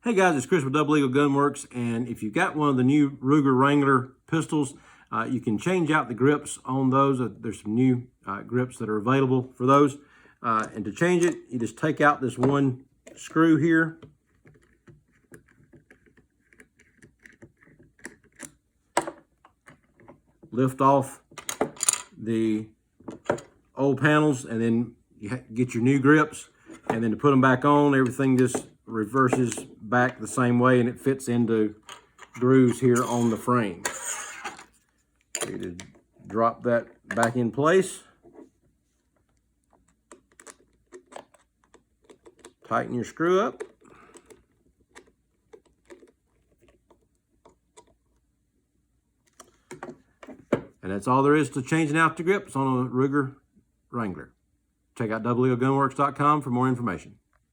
Hey guys, it's Chris with Double Eagle Gunworks, and if you've got one of the new Ruger Wrangler pistols, you can change out the grips on those. There's some new grips that are available for those. And to change it, you just take out this one screw here. Lift off the old panels, and then you get your new grips. And then to put them back on, everything just reverses back the same way, and it fits into grooves here on the frame. So you just drop that back in place. Tighten your screw up. And that's all there is to changing out the grips on a Ruger Wrangler. Check out doubleeaglegunworks.com for more information.